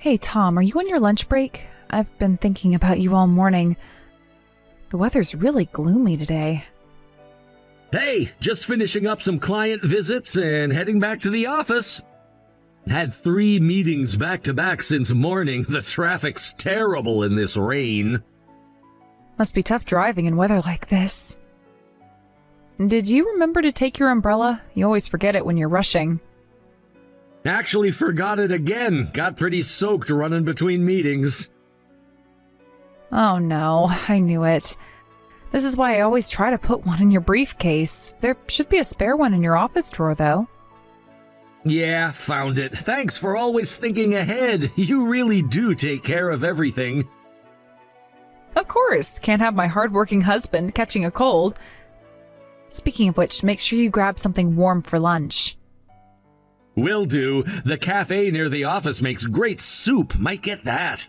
Hey, Tom, are you on your lunch break? I've been thinking about you all morning. The weather's really gloomy today. Hey, just finishing up some client visits and heading back to the office. Had 3 meetings back-to-back since morning. The traffic's terrible in this rain. Must be tough driving in weather like this. Did you remember to take your umbrella? You always forget it when you're rushing. Actually forgot it again. Got pretty soaked running between meetings. Oh no, I knew it. This is why I always try to put one in your briefcase. There should be a spare one in your office drawer, though. Yeah, found it. Thanks for always thinking ahead. You really do take care of everything. Of course, can't have my hard-working husband catching a cold. Speaking of which, make sure you grab something warm for lunch. Will do. The cafe near the office makes great soup. Might get that.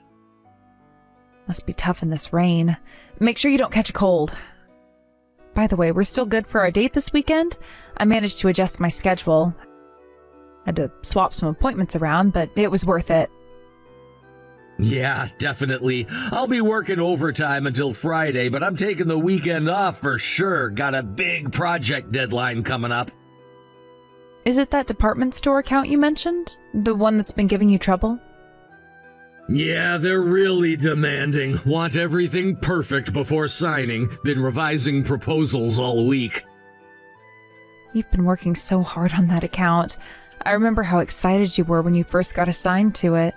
Must be tough in this rain. Make sure you don't catch a cold. By the way, we're still good for our date this weekend? I managed to adjust my schedule. Had to swap some appointments around, but it was worth it. Yeah, definitely. I'll be working overtime until Friday, but I'm taking the weekend off for sure. Got a big project deadline coming up. Is it that department store account you mentioned? The one that's been giving you trouble? Yeah, they're really demanding. Want everything perfect before signing. Been revising proposals all week. You've been working so hard on that account. I remember how excited you were when you first got assigned to it.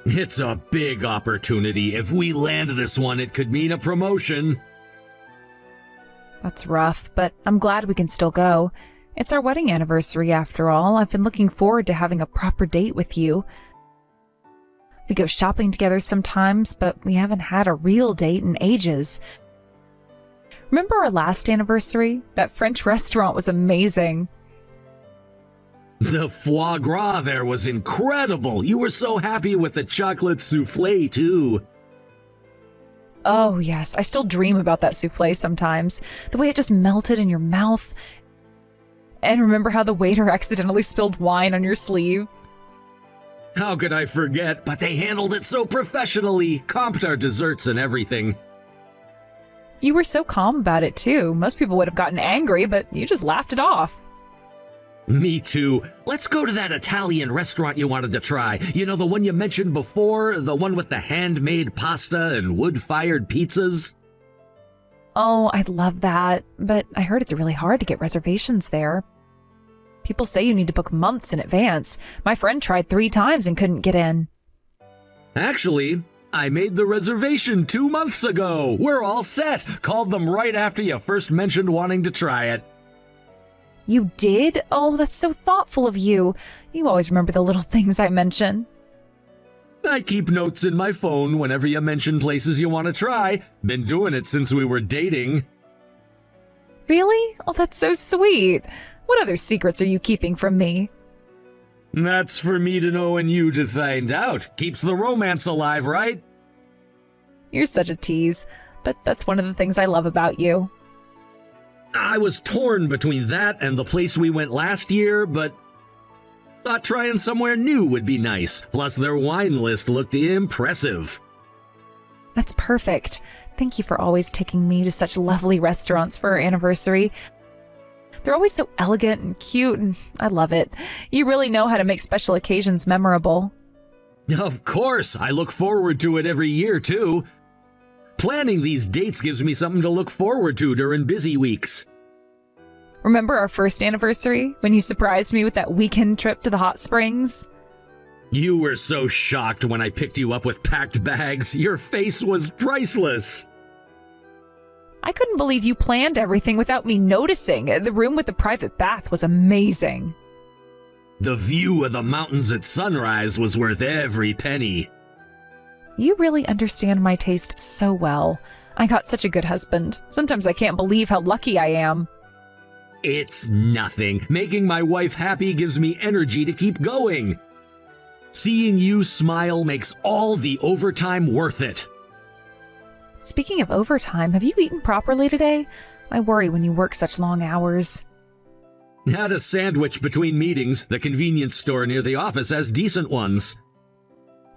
It's a big opportunity. If we land this one, it could mean a promotion. That's rough, but I'm glad we can still go. It's our wedding anniversary after all. I've been looking forward to having a proper date with you. We go shopping together sometimes, but we haven't had a real date in ages. Remember our last anniversary? That French restaurant was amazing. The foie gras there was incredible. You were so happy with the chocolate souffle, too. Oh, yes. I still dream about that souffle sometimes. The way it just melted in your mouth. And remember how the waiter accidentally spilled wine on your sleeve? How could I forget? But they handled it so professionally. Comped our desserts and everything. You were so calm about it, too. Most people would have gotten angry, but you just laughed it off. Me too. Let's go to that Italian restaurant you wanted to try. You know, the one you mentioned before? The one with the handmade pasta and wood-fired pizzas? Oh, I'd love that. But I heard it's really hard to get reservations there. People say you need to book months in advance. My friend tried 3 times and couldn't get in. Actually, I made the reservation 2 months ago. We're all set. Called them right after you first mentioned wanting to try it. You did? Oh, that's so thoughtful of you. You always remember the little things I mention. I keep notes in my phone whenever you mention places you want to try. Been doing it since we were dating. Really? Oh, that's so sweet. What other secrets are you keeping from me? That's for me to know and you to find out. Keeps the romance alive, right? You're such a tease, but that's one of the things I love about you. I was torn between that and the place we went last year, but thought trying somewhere new would be nice. Plus, their wine list looked impressive. That's perfect. Thank you for always taking me to such lovely restaurants for our anniversary. They're always so elegant and cute, and I love it. You really know how to make special occasions memorable. Of course, I look forward to it every year, too. Planning these dates gives me something to look forward to during busy weeks. Remember our first anniversary, when you surprised me with that weekend trip to the hot springs? You were so shocked when I picked you up with packed bags. Your face was priceless. I couldn't believe you planned everything without me noticing. The room with the private bath was amazing. The view of the mountains at sunrise was worth every penny. You really understand my taste so well. I got such a good husband. Sometimes I can't believe how lucky I am. It's nothing. Making my wife happy gives me energy to keep going. Seeing you smile makes all the overtime worth it. Speaking of overtime, have you eaten properly today? I worry when you work such long hours. Had a sandwich between meetings. The convenience store near the office has decent ones.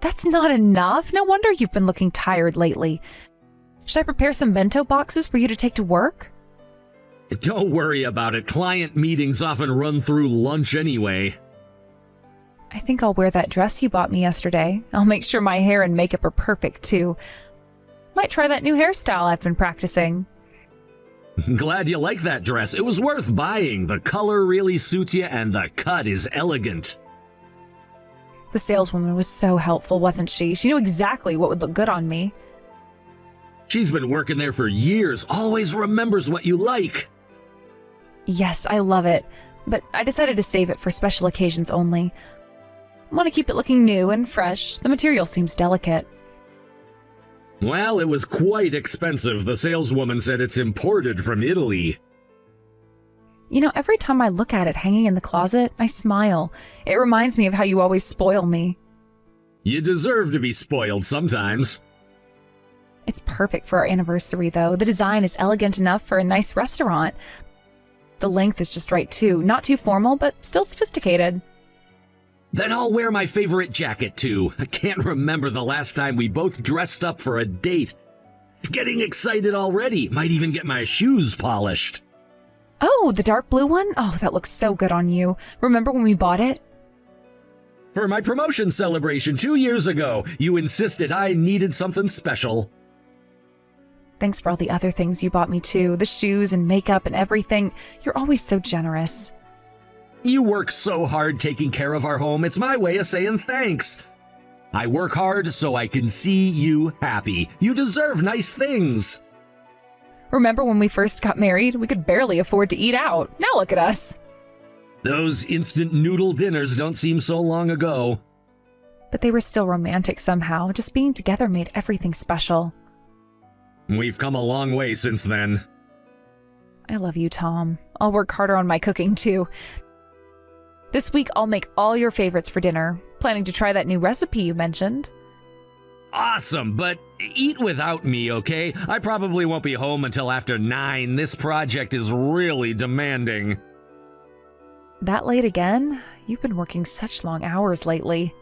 That's not enough. No wonder you've been looking tired lately. Should I prepare some bento boxes for you to take to work? Don't worry about it. Client meetings often run through lunch anyway. I think I'll wear that dress you bought me yesterday. I'll make sure my hair and makeup are perfect, too. Might try that new hairstyle I've been practicing. Glad you like that dress. It was worth buying. The color really suits you and the cut is elegant. The saleswoman was so helpful, wasn't she? She knew exactly what would look good on me. She's been working there for years, always remembers what you like. Yes, I love it, but I decided to save it for special occasions only. I want to keep it looking new and fresh. The material seems delicate. Well, it was quite expensive. The saleswoman said it's imported from Italy. You know, every time I look at it hanging in the closet, I smile. It reminds me of how you always spoil me. You deserve to be spoiled sometimes. It's perfect for our anniversary, though. The design is elegant enough for a nice restaurant. The length is just right, too. Not too formal, but still sophisticated. Then I'll wear my favorite jacket, too. I can't remember the last time we both dressed up for a date. Getting excited already. Might even get my shoes polished. Oh, the dark blue one? Oh, that looks so good on you. Remember when we bought it? For my promotion celebration 2 years ago, you insisted I needed something special. Thanks for all the other things you bought me, too. The shoes and makeup and everything. You're always so generous. You work so hard taking care of our home, it's my way of saying thanks. I work hard so I can see you happy. You deserve nice things. Remember when we first got married? We could barely afford to eat out. Now look at us. Those instant noodle dinners don't seem so long ago. But they were still romantic somehow. Just being together made everything special. We've come a long way since then. I love you, Tom. I'll work harder on my cooking, too. This week, I'll make all your favorites for dinner. Planning to try that new recipe you mentioned. Awesome, but eat without me, okay? I probably won't be home until after 9. This project is really demanding. That late again? You've been working such long hours lately.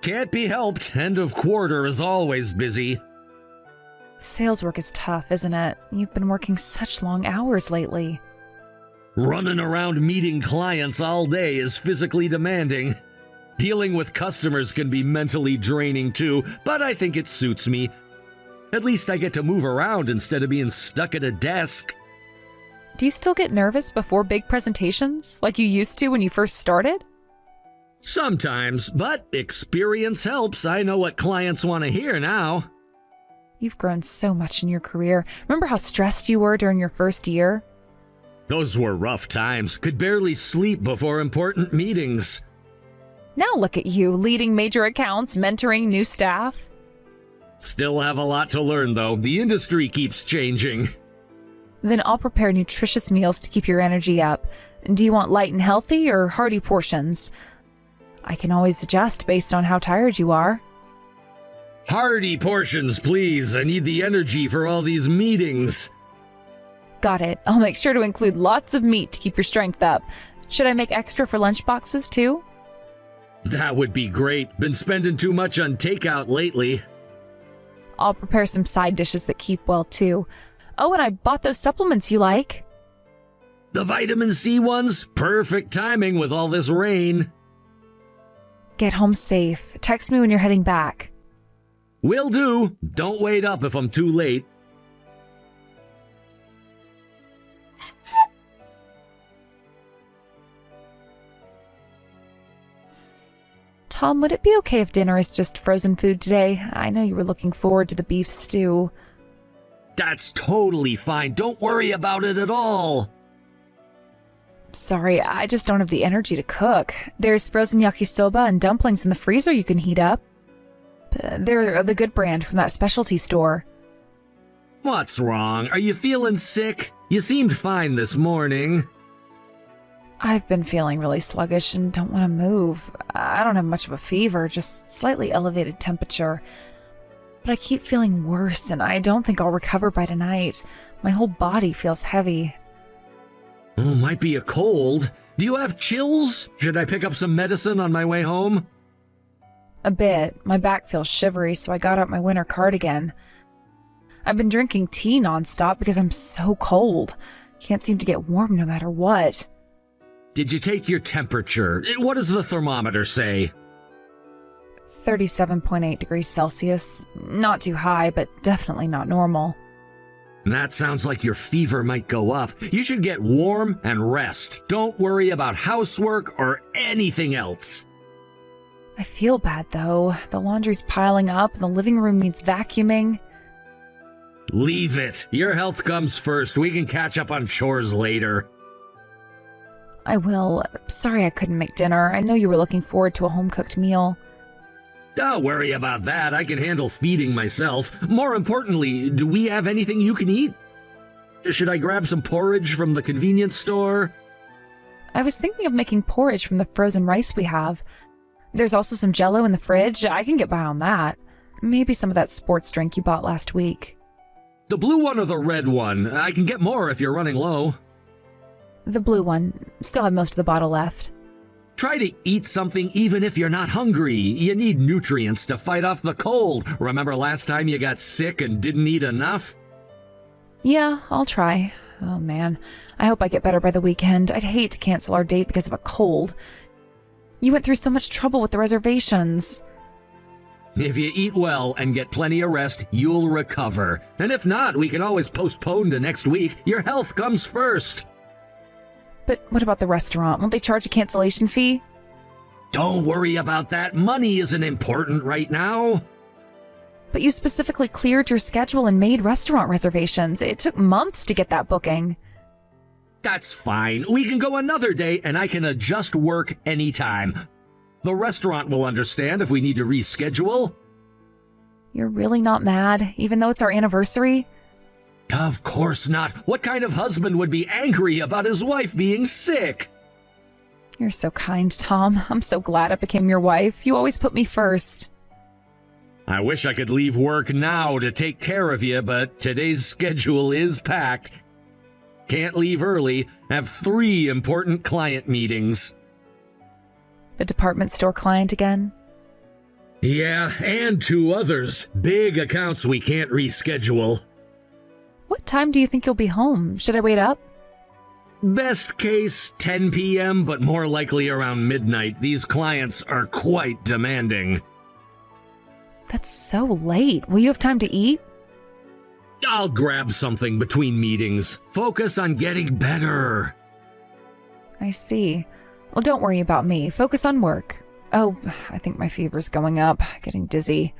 Can't be helped. End of quarter is always busy. Sales work is tough, isn't it? You've been working such long hours lately. Running around meeting clients all day is physically demanding. Dealing with customers can be mentally draining too, but I think it suits me. At least I get to move around instead of being stuck at a desk. Do you still get nervous before big presentations, like you used to when you first started? Sometimes, but experience helps. I know what clients want to hear now. You've grown so much in your career. Remember how stressed you were during your first year? Those were rough times. Could barely sleep before important meetings. Now look at you, leading major accounts, mentoring new staff. Still have a lot to learn, though. The industry keeps changing. Then I'll prepare nutritious meals to keep your energy up. Do you want light and healthy or hearty portions? I can always adjust based on how tired you are. Hearty portions, please. I need the energy for all these meetings. Got it. I'll make sure to include lots of meat to keep your strength up. Should I make extra for lunch boxes, too? That would be great. Been spending too much on takeout lately. I'll prepare some side dishes that keep well, too. Oh, and I bought those supplements you like. The vitamin C ones? Perfect timing with all this rain. Get home safe. Text me when you're heading back. Will do. Don't wait up if I'm too late. Tom, would it be okay if dinner is just frozen food today? I know you were looking forward to the beef stew. That's totally fine. Don't worry about it at all. Sorry, I just don't have the energy to cook. There's frozen yakisoba and dumplings in the freezer you can heat up. They're the good brand from that specialty store. What's wrong? Are you feeling sick? You seemed fine this morning. I've been feeling really sluggish and don't want to move. I don't have much of a fever, just slightly elevated temperature. But I keep feeling worse and I don't think I'll recover by tonight. My whole body feels heavy. Oh, might be a cold. Do you have chills? Should I pick up some medicine on my way home? A bit. My back feels shivery, so I got out my winter cardigan. I've been drinking tea nonstop because I'm so cold. Can't seem to get warm no matter what. Did you take your temperature? What does the thermometer say? 37.8 degrees Celsius. Not too high, but definitely not normal. That sounds like your fever might go up. You should get warm and rest. Don't worry about housework or anything else. I feel bad, though. The laundry's piling up and the living room needs vacuuming. Leave it. Your health comes first. We can catch up on chores later. I will. Sorry I couldn't make dinner. I know you were looking forward to a home-cooked meal. Don't worry about that. I can handle feeding myself. More importantly, do we have anything you can eat? Should I grab some porridge from the convenience store? I was thinking of making porridge from the frozen rice we have. There's also some Jell-O in the fridge. I can get by on that. Maybe some of that sports drink you bought last week. The blue one or the red one? I can get more if you're running low. The blue one. Still have most of the bottle left. Try to eat something even if you're not hungry. You need nutrients to fight off the cold. Remember last time you got sick and didn't eat enough? Yeah, I'll try. Oh man, I hope I get better by the weekend. I'd hate to cancel our date because of a cold. You went through so much trouble with the reservations. If you eat well and get plenty of rest, you'll recover. And if not, we can always postpone to next week. Your health comes first. But what about the restaurant? Won't they charge a cancellation fee? Don't worry about that. Money isn't important right now. But you specifically cleared your schedule and made restaurant reservations. It took months to get that booking. That's fine. We can go another day and I can adjust work anytime. The restaurant will understand if we need to reschedule. You're really not mad, even though it's our anniversary? Of course not. What kind of husband would be angry about his wife being sick? You're so kind, Tom. I'm so glad I became your wife. You always put me first. I wish I could leave work now to take care of you, but today's schedule is packed. Can't leave early. Have 3 important client meetings. The department store client again? Yeah, and 2 others. Big accounts we can't reschedule. What time do you think you'll be home? Should I wait up? Best case, 10 p.m., but more likely around midnight. These clients are quite demanding. That's so late. Will you have time to eat? I'll grab something between meetings. Focus on getting better. I see. Well, don't worry about me. Focus on work. Oh, I think my fever's going up. Getting dizzy.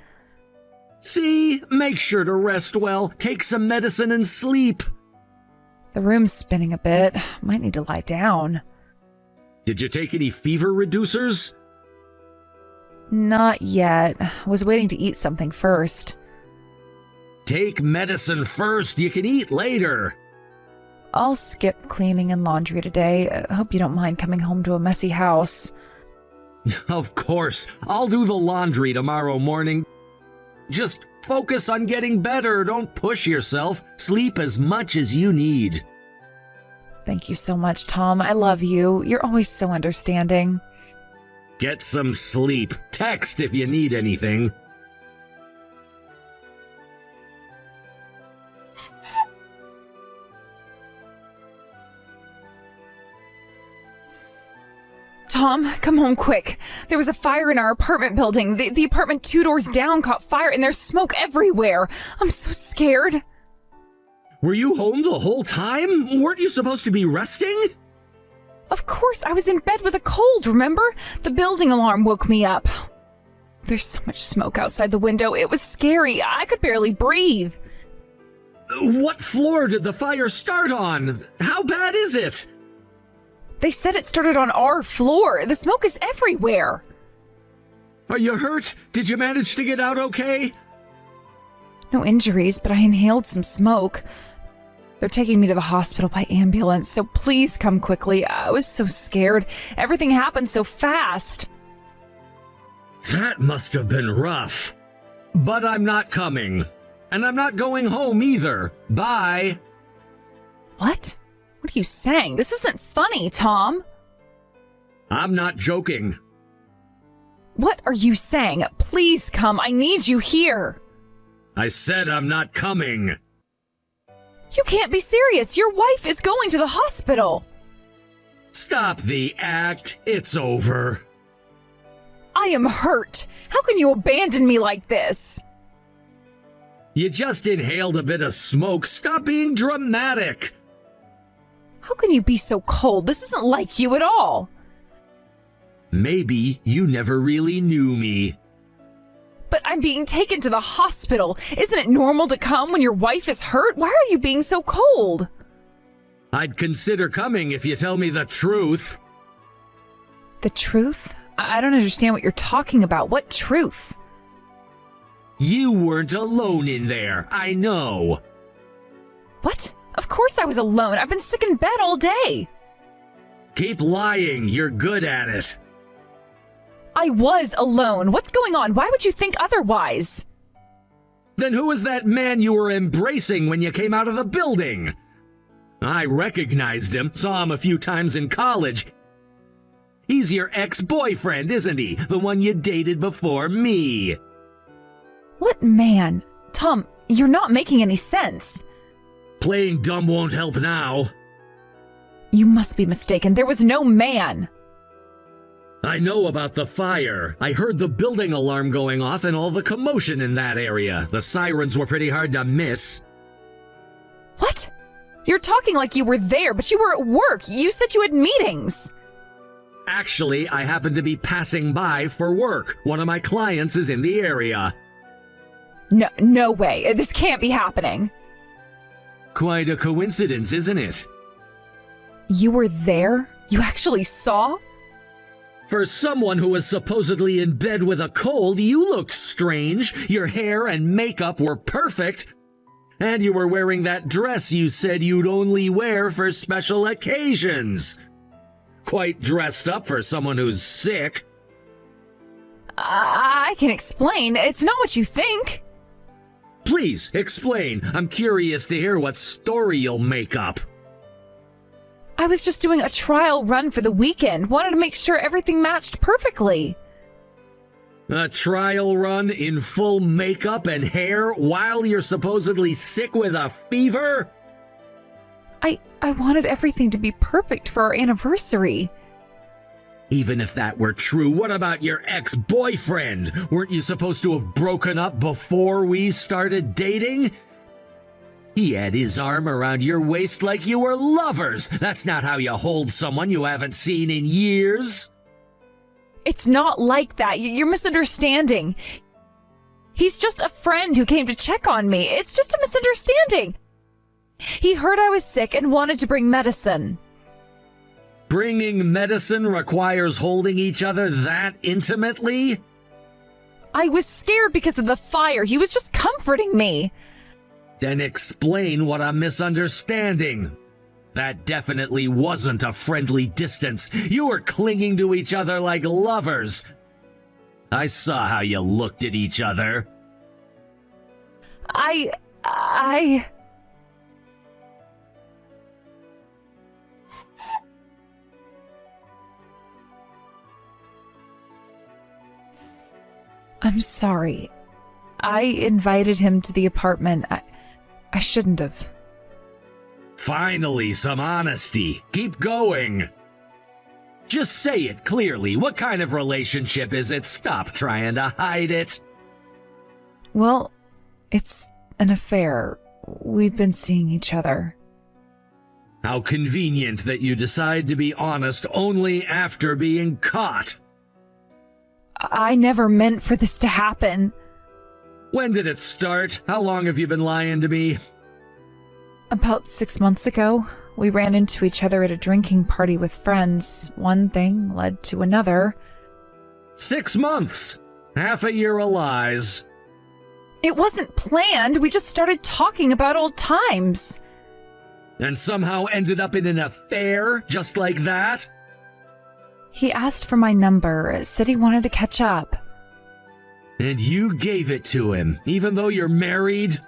See? Make sure to rest well. Take some medicine and sleep. The room's spinning a bit. Might need to lie down. Did you take any fever reducers? Not yet. Was waiting to eat something first. Take medicine first. You can eat later. I'll skip cleaning and laundry today. I hope you don't mind coming home to a messy house. Of course. I'll do the laundry tomorrow morning. Just focus on getting better. Don't push yourself. Sleep as much as you need. Thank you so much, Tom. I love you. You're always so understanding. Get some sleep. Text if you need anything. Tom, come home quick. There was a fire in our apartment building. The apartment 2 doors down caught fire and there's smoke everywhere. I'm so scared. Were you home the whole time? Weren't you supposed to be resting? Of course, I was in bed with a cold, remember? The building alarm woke me up. There's so much smoke outside the window. It was scary. I could barely breathe. What floor did the fire start on? How bad is it? They said it started on our floor. The smoke is everywhere. Are you hurt? Did you manage to get out okay? No injuries, but I inhaled some smoke. They're taking me to the hospital by ambulance, so please come quickly. I was so scared. Everything happened so fast. That must have been rough. But I'm not coming. And I'm not going home either. Bye. What? What are you saying? This isn't funny, Tom. I'm not joking. What are you saying? Please come. I need you here. I said I'm not coming. You can't be serious. Your wife is going to the hospital. Stop the act. It's over. I am hurt. How can you abandon me like this? You just inhaled a bit of smoke. Stop being dramatic. How can you be so cold? This isn't like you at all. Maybe you never really knew me. But I'm being taken to the hospital. Isn't it normal to come when your wife is hurt? Why are you being so cold? I'd consider coming if you tell me the truth. The truth? I don't understand what you're talking about. What truth? You weren't alone in there, I know. What? Of course I was alone. I've been sick in bed all day. Keep lying, you're good at it. I was alone. What's going on? Why would you think otherwise? Then who was that man you were embracing when you came out of the building? I recognized him, saw him a few times in college. He's your ex-boyfriend, isn't he? The one you dated before me. What man? Tom, you're not making any sense. Playing dumb won't help now. You must be mistaken. There was no man. I know about the fire. I heard the building alarm going off and all the commotion in that area. The sirens were pretty hard to miss. What? You're talking like you were there, but you were at work. You said you had meetings. Actually, I happened to be passing by for work. One of my clients is in the area. No way. This can't be happening. Quite a coincidence, isn't it? You were there? You actually saw? For someone who was supposedly in bed with a cold, you looked strange. Your hair and makeup were perfect. And you were wearing that dress you said you'd only wear for special occasions. Quite dressed up for someone who's sick. I can explain. It's not what you think. Please, explain. I'm curious to hear what story you'll make up. I was just doing a trial run for the weekend. Wanted to make sure everything matched perfectly. A trial run in full makeup and hair while you're supposedly sick with a fever? I wanted everything to be perfect for our anniversary. Even if that were true, what about your ex-boyfriend? Weren't you supposed to have broken up before we started dating? He had his arm around your waist like you were lovers. That's not how you hold someone you haven't seen in years. It's not like that. You're misunderstanding. He's just a friend who came to check on me. It's just a misunderstanding. He heard I was sick and wanted to bring medicine. Bringing medicine requires holding each other that intimately? I was scared because of the fire. He was just comforting me. Then explain what I'm misunderstanding. That definitely wasn't a friendly distance. You were clinging to each other like lovers. I saw how you looked at each other. I'm sorry. I invited him to the apartment. I shouldn't have. Finally, some honesty. Keep going. Just say it clearly. What kind of relationship is it? Stop trying to hide it. Well, it's an affair. We've been seeing each other. How convenient that you decide to be honest only after being caught. I never meant for this to happen. When did it start? How long have you been lying to me? About 6 months ago, we ran into each other at a drinking party with friends. One thing led to another. 6 months! Half a year of lies. It wasn't planned. We just started talking about old times. And somehow ended up in an affair just like that? He asked for my number, said he wanted to catch up. And you gave it to him, even though you're married?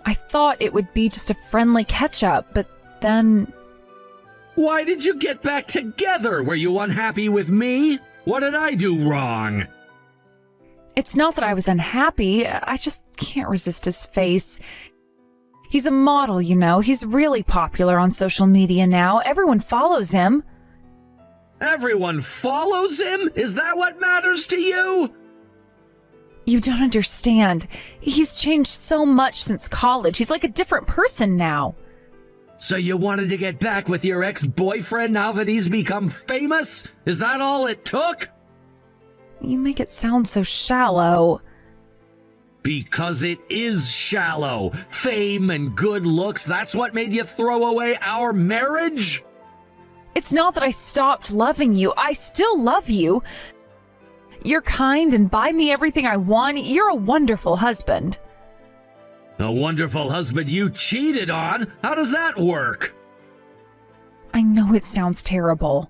I thought it would be just a friendly catch-up, but then... Why did you get back together? Were you unhappy with me? What did I do wrong? It's not that I was unhappy. I just can't resist his face. He's a model, you know. He's really popular on social media now. Everyone follows him. Everyone follows him? Is that what matters to you? You don't understand. He's changed so much since college. He's like a different person now. So you wanted to get back with your ex-boyfriend now that he's become famous? Is that all it took? You make it sound so shallow. Because it is shallow. Fame and good looks, that's what made you throw away our marriage? It's not that I stopped loving you. I still love you. You're kind and buy me everything I want. You're a wonderful husband. A wonderful husband you cheated on? How does that work? I know it sounds terrible.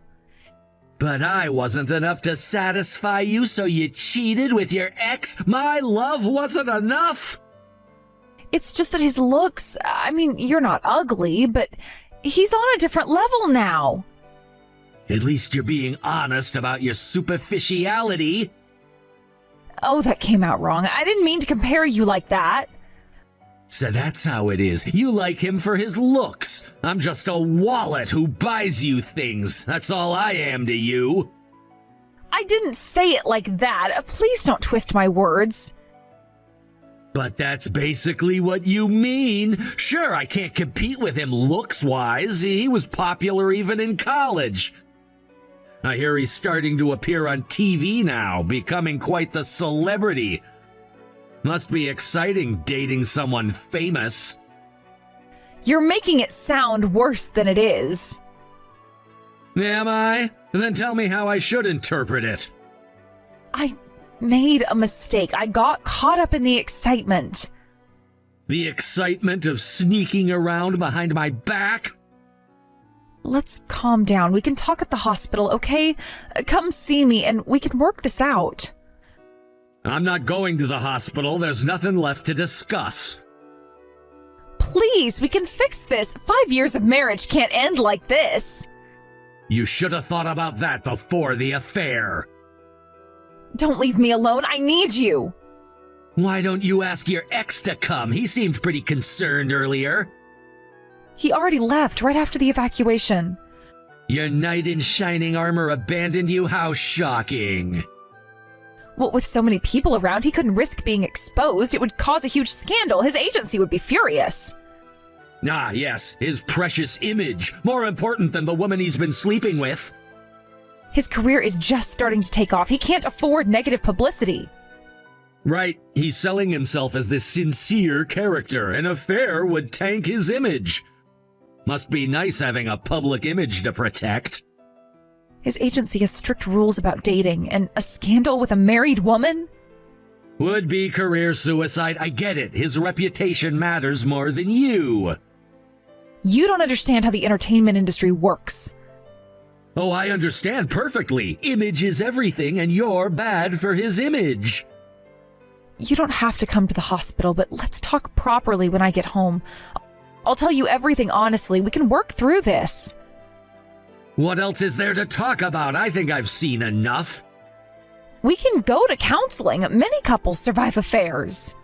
But I wasn't enough to satisfy you, so you cheated with your ex? My love wasn't enough? It's just that his looks, I mean, you're not ugly, but he's on a different level now. At least you're being honest about your superficiality. Oh, that came out wrong. I didn't mean to compare you like that. So that's how it is. You like him for his looks. I'm just a wallet who buys you things. That's all I am to you. I didn't say it like that. Please don't twist my words. But that's basically what you mean. Sure, I can't compete with him looks-wise. He was popular even in college. I hear he's starting to appear on TV now, becoming quite the celebrity. Must be exciting dating someone famous. You're making it sound worse than it is. Am I? Then tell me how I should interpret it. I made a mistake. I got caught up in the excitement. The excitement of sneaking around behind my back? Let's calm down. We can talk at the hospital, okay? Come see me and we can work this out. I'm not going to the hospital. There's nothing left to discuss. Please, we can fix this. 5 years of marriage can't end like this. You should have thought about that before the affair. Don't leave me alone. I need you. Why don't you ask your ex to come? He seemed pretty concerned earlier. He already left right after the evacuation. Your knight in shining armor abandoned you? How shocking. Well, with so many people around, he couldn't risk being exposed. It would cause a huge scandal. His agency would be furious. Ah, yes, his precious image. More important than the woman he's been sleeping with. His career is just starting to take off. He can't afford negative publicity. Right, he's selling himself as this sincere character. An affair would tank his image. Must be nice having a public image to protect. His agency has strict rules about dating, and a scandal with a married woman? Would be career suicide. I get it. His reputation matters more than you. You don't understand how the entertainment industry works. Oh, I understand perfectly. Image is everything, and you're bad for his image. You don't have to come to the hospital, but let's talk properly when I get home. I'll tell you everything honestly. We can work through this. What else is there to talk about? I think I've seen enough. We can go to counseling. Many couples survive affairs.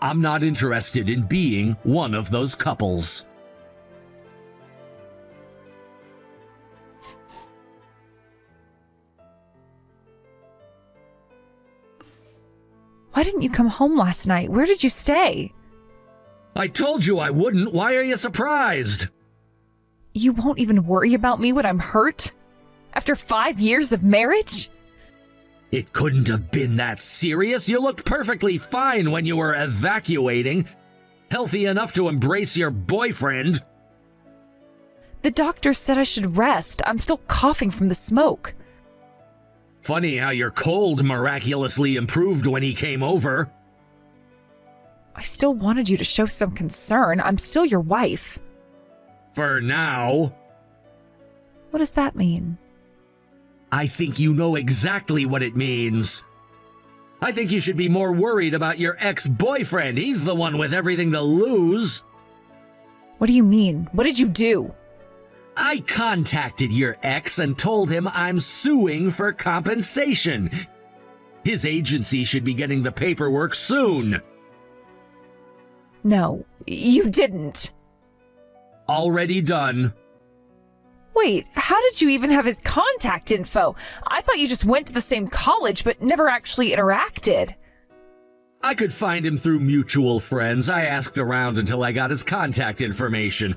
I'm not interested in being one of those couples. Why didn't you come home last night? Where did you stay? I told you I wouldn't. Why are you surprised? You won't even worry about me when I'm hurt? After 5 years of marriage? It couldn't have been that serious. You looked perfectly fine when you were evacuating. Healthy enough to embrace your boyfriend. The doctor said I should rest. I'm still coughing from the smoke. Funny how your cold miraculously improved when he came over. I still wanted you to show some concern. I'm still your wife. For now. What does that mean? I think you know exactly what it means. I think you should be more worried about your ex-boyfriend. He's the one with everything to lose. What do you mean? What did you do? I contacted your ex and told him I'm suing for compensation. His agency should be getting the paperwork soon. No, you didn't. Already done. Wait, how did you even have his contact info? I thought you just went to the same college but never actually interacted. I could find him through mutual friends. I asked around until I got his contact information.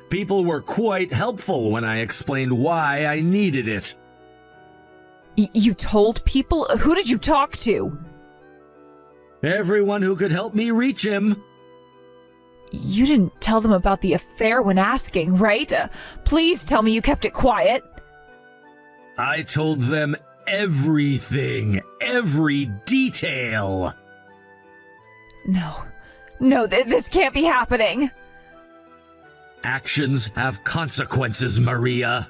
People were quite helpful when I explained why I needed it. You told people? Who did you talk to? Everyone who could help me reach him. You didn't tell them about the affair when asking, right? Please tell me you kept it quiet. I told them everything, every detail. No, this can't be happening. Actions have consequences, Maria.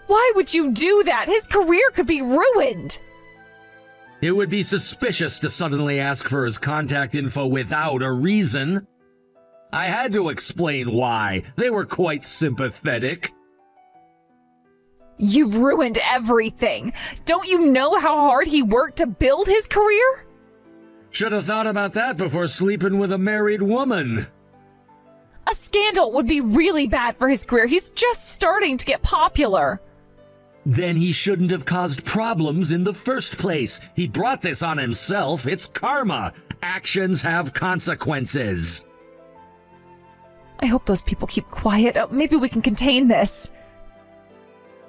Why would you do that? His career could be ruined. It would be suspicious to suddenly ask for his contact info without a reason. I had to explain why. They were quite sympathetic. You've ruined everything. Don't you know how hard he worked to build his career? Should have thought about that before sleeping with a married woman. A scandal would be really bad for his career. He's just starting to get popular. Then he shouldn't have caused problems in the first place. He brought this on himself. It's karma. Actions have consequences. I hope those people keep quiet. Maybe we can contain this.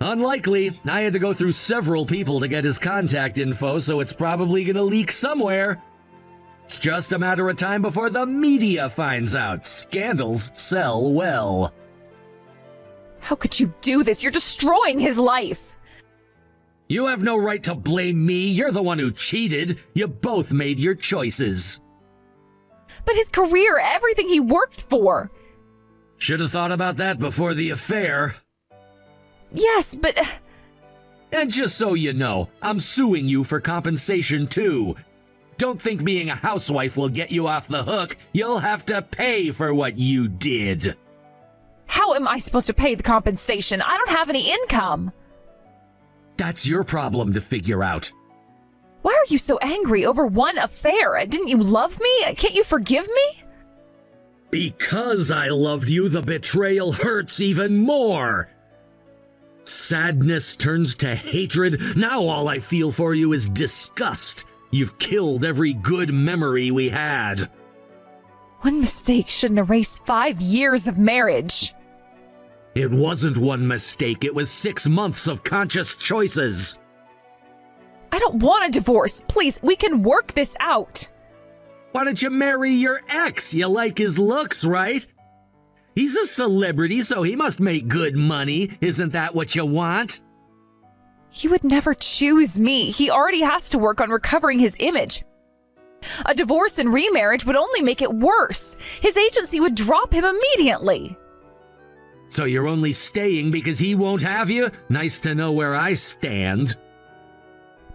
Unlikely. I had to go through several people to get his contact info, so it's probably gonna leak somewhere. It's just a matter of time before the media finds out. Scandals sell well. How could you do this? You're destroying his life. You have no right to blame me. You're the one who cheated. You both made your choices. But his career, everything he worked for. Should have thought about that before the affair. Yes, but... And just so you know, I'm suing you for compensation too. Don't think being a housewife will get you off the hook. You'll have to pay for what you did. How am I supposed to pay the compensation? I don't have any income. That's your problem to figure out. Why are you so angry over one affair? Didn't you love me? Can't you forgive me? Because I loved you, the betrayal hurts even more. Sadness turns to hatred. Now all I feel for you is disgust. You've killed every good memory we had. One mistake shouldn't erase 5 years of marriage. It wasn't one mistake. It was 6 months of conscious choices. I don't want a divorce. Please, we can work this out. Why don't you marry your ex? You like his looks, right? He's a celebrity, so he must make good money. Isn't that what you want? He would never choose me. He already has to work on recovering his image. A divorce and remarriage would only make it worse. His agency would drop him immediately. So you're only staying because he won't have you? Nice to know where I stand.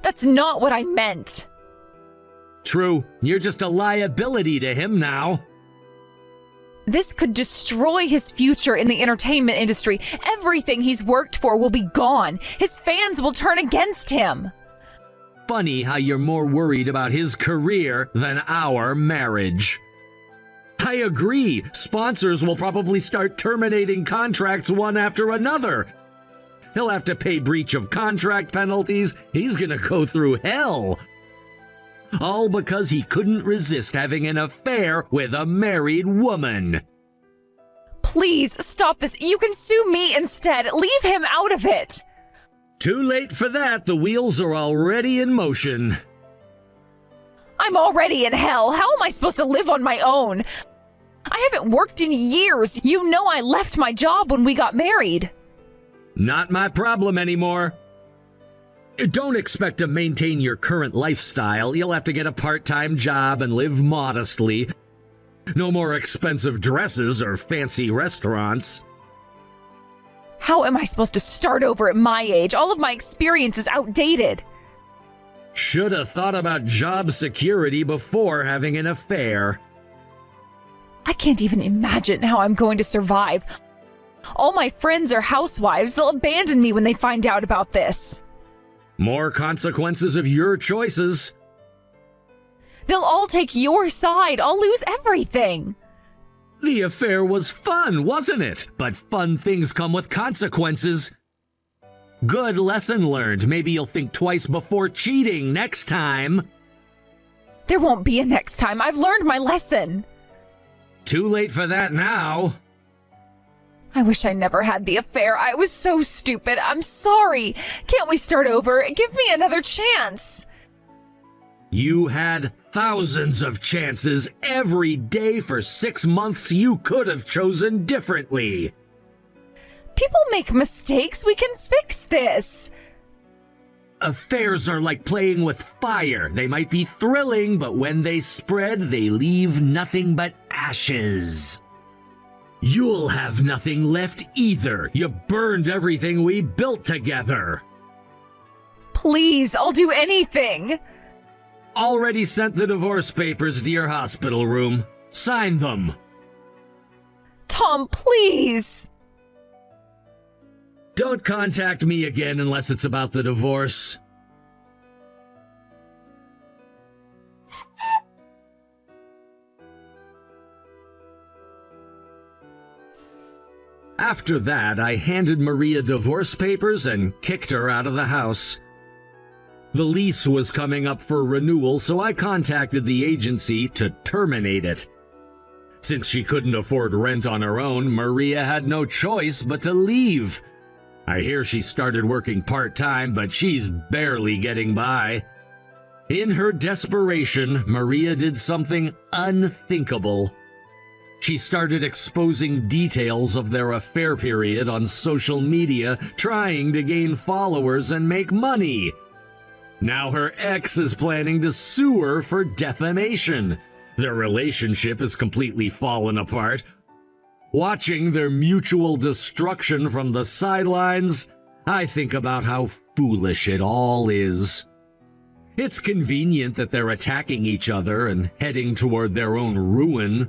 That's not what I meant. True, you're just a liability to him now. This could destroy his future in the entertainment industry. Everything he's worked for will be gone. His fans will turn against him. Funny how you're more worried about his career than our marriage. I agree. Sponsors will probably start terminating contracts one after another. He'll have to pay breach of contract penalties. He's gonna go through hell. All because he couldn't resist having an affair with a married woman. Please stop this. You can sue me instead. Leave him out of it. Too late for that. The wheels are already in motion. I'm already in hell. How am I supposed to live on my own? I haven't worked in years. You know I left my job when we got married. Not my problem anymore. Don't expect to maintain your current lifestyle. You'll have to get a part-time job and live modestly. No more expensive dresses or fancy restaurants. How am I supposed to start over at my age? All of my experience is outdated. Should have thought about job security before having an affair. I can't even imagine how I'm going to survive. All my friends are housewives. They'll abandon me when they find out about this. More consequences of your choices. They'll all take your side. I'll lose everything. The affair was fun, wasn't it? But fun things come with consequences. Good lesson learned. Maybe you'll think twice before cheating next time. There won't be a next time. I've learned my lesson. Too late for that now. I wish I never had the affair. I was so stupid. I'm sorry. Can't we start over? Give me another chance. You had thousands of chances every day for 6 months. You could have chosen differently. People make mistakes. We can fix this. Affairs are like playing with fire. They might be thrilling, but when they spread, they leave nothing but ashes. You'll have nothing left either. You burned everything we built together. Please, I'll do anything. Already sent the divorce papers to your hospital room. Sign them. Tom, please. Don't contact me again unless it's about the divorce. After that, I handed Maria divorce papers and kicked her out of the house. The lease was coming up for renewal, so I contacted the agency to terminate it. Since she couldn't afford rent on her own, Maria had no choice but to leave. I hear she started working part-time, but she's barely getting by. In her desperation, Maria did something unthinkable. She started exposing details of their affair period on social media, trying to gain followers and make money. Now her ex is planning to sue her for defamation. Their relationship has completely fallen apart. Watching their mutual destruction from the sidelines, I think about how foolish it all is. It's convenient that they're attacking each other and heading toward their own ruin.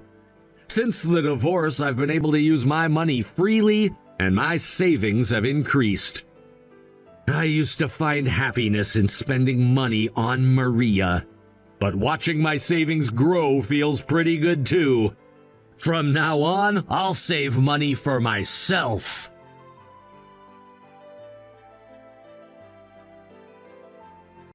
Since the divorce, I've been able to use my money freely, and my savings have increased. I used to find happiness in spending money on Maria, but watching my savings grow feels pretty good too. From now on, I'll save money for myself.